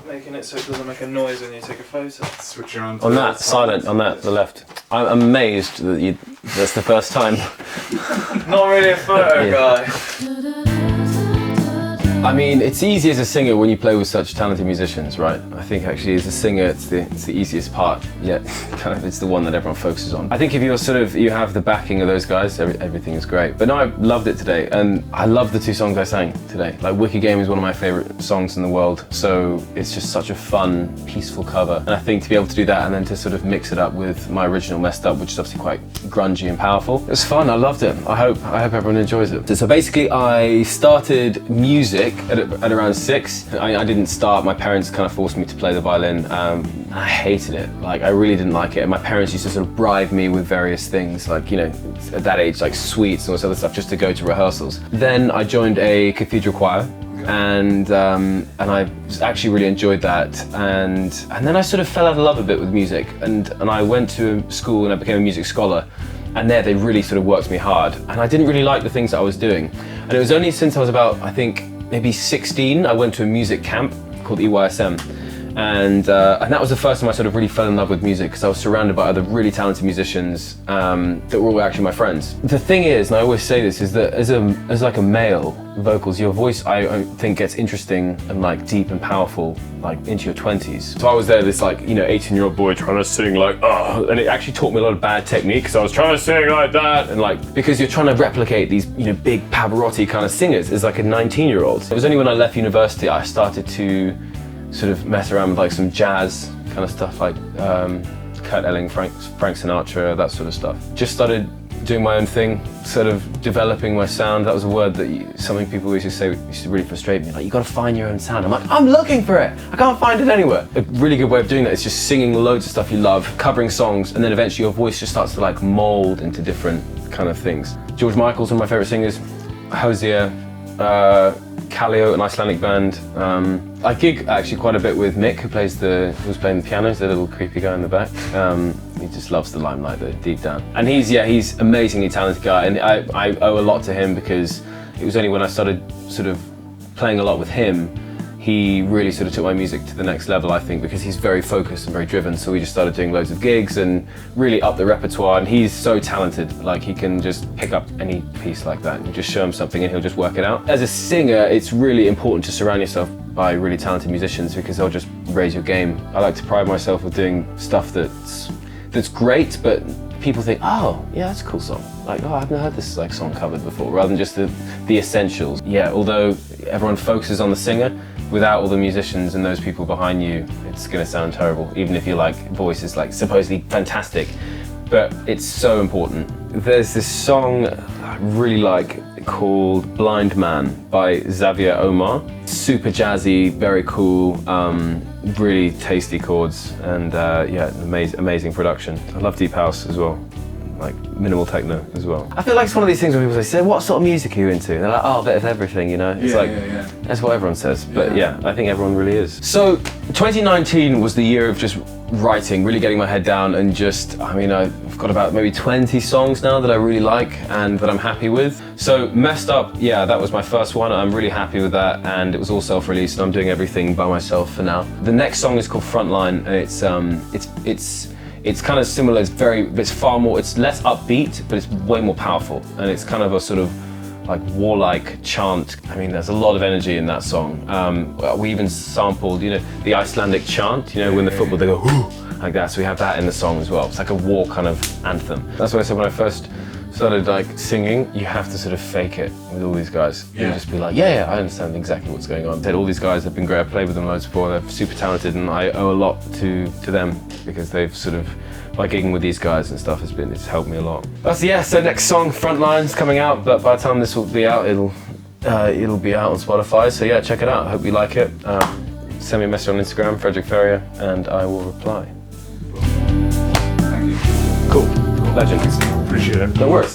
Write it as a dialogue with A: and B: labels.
A: making it so it doesn't make a noise when you take a photo.
B: Switch on.
C: On that, silent, on that, the left. I'm amazed that that's the first time.
A: Not really a photo guy.
C: I mean, it's easy as a singer when you play with such talented musicians, right? I think actually as a singer, it's the easiest part, yet kind of it's the one that everyone focuses on. I think if you have the backing of those guys, everything is great. But no, I loved it today, and I love the 2 songs I sang today. Like Wicked Game is one of my favorite songs in the world, so it's just such a fun, peaceful cover. And I think to be able to do that and then to sort of mix it up with my original Messed Up, which is obviously quite grungy and powerful. It was fun, I loved it. I hope everyone enjoys it. So basically I started music at around 6. I didn't start, my parents kind of forced me to play the violin. I hated it, like I really didn't like it. And my parents used to sort of bribe me with various things, like, you know, at that age, like sweets and all this other stuff, just to go to rehearsals. Then I joined a cathedral choir, and I actually really enjoyed that. And then I sort of fell out of love a bit with music, and I went to school and I became a music scholar. And there they really sort of worked me hard. And I didn't really like the things that I was doing. And it was only since I was about, I think, maybe 16, I went to a music camp called EYSM. And that was the first time I sort of really fell in love with music, because I was surrounded by other really talented musicians that were all actually my friends. The thing is, and I always say this, is that as like a male vocals, your voice I think gets interesting and like deep and powerful like into your 20s. So I was there, this like, you know, 18-year-old boy trying to sing like, oh, and it actually taught me a lot of bad technique, because I was trying to sing like that, and like, because you're trying to replicate these, you know, big Pavarotti kind of singers as like a 19-year-old. It was only when I left university I started to sort of mess around with like some jazz kind of stuff, like Kurt Elling, Frank Sinatra, that sort of stuff. Just started doing my own thing, sort of developing my sound. That was a word that something people used to say used to really frustrate me. Like, you got to find your own sound. I'm like, I'm looking for it. I can't find it anywhere. A really good way of doing that is just singing loads of stuff you love, covering songs, and then eventually your voice just starts to like mold into different kind of things. George Michael's one of my favorite singers. Hosier, Callio, an Icelandic band. I gig actually quite a bit with Mick, who was playing the piano. He's the little creepy guy in the back. He just loves the limelight though, deep down. And he's amazingly talented guy, and I owe a lot to him, because it was only when I started sort of playing a lot with him, he really sort of took my music to the next level, I think, because he's very focused and very driven. So we just started doing loads of gigs and really upped the repertoire, and he's so talented. Like, he can just pick up any piece like that and just show him something and he'll just work it out. As a singer, it's really important to surround yourself by really talented musicians, because they'll just raise your game. I like to pride myself with doing stuff that's great, but people think, oh, yeah, that's a cool song. Like, oh, I've never heard this like song covered before, rather than just the essentials. Yeah, although everyone focuses on the singer, without all the musicians and those people behind you, it's gonna sound terrible, even if your like voice is like supposedly fantastic. But it's so important. There's this song I really like called Blind Man by Xavier Omar. Super jazzy, very cool, really tasty chords, and yeah, amazing production. I love deep house as well, like minimal techno as well. I feel like it's one of these things where people say, what sort of music are you into? And they're like, oh, a bit of everything, you know? It's that's what everyone says, but yeah, I think everyone really is. So 2019 was the year of just writing, really getting my head down, and just, I mean, I've got about maybe 20 songs now that I really like and that I'm happy with. So Messed Up, yeah, that was my first one. I'm really happy with that, and it was all self-released, and I'm doing everything by myself for now. The next song is called Frontline, and it's kind of similar. It's far more, it's less upbeat, but it's way more powerful, and it's kind of a sort of like warlike chant. I mean, there's a lot of energy in that song. We even sampled, you know, the Icelandic chant, you know, when the football, they go, whoo, like that. So we have that in the song as well. It's like a war kind of anthem. That's what I said when I first started like singing. You have to sort of fake it with all these guys. You just be like, yeah, I understand exactly what's going on. All these guys have been great. I've played with them loads before. They're super talented, and I owe a lot to them, because they've sort of, by gigging with these guys and stuff, it's helped me a lot. So next song, Frontline's coming out, but by the time this will be out, it'll be out on Spotify. So yeah, check it out. I hope you like it. Send me a message on Instagram, Fredrik Ferrier, and I will reply.
B: Thank you.
C: Cool. Legend.
B: Appreciate it.
C: No worries.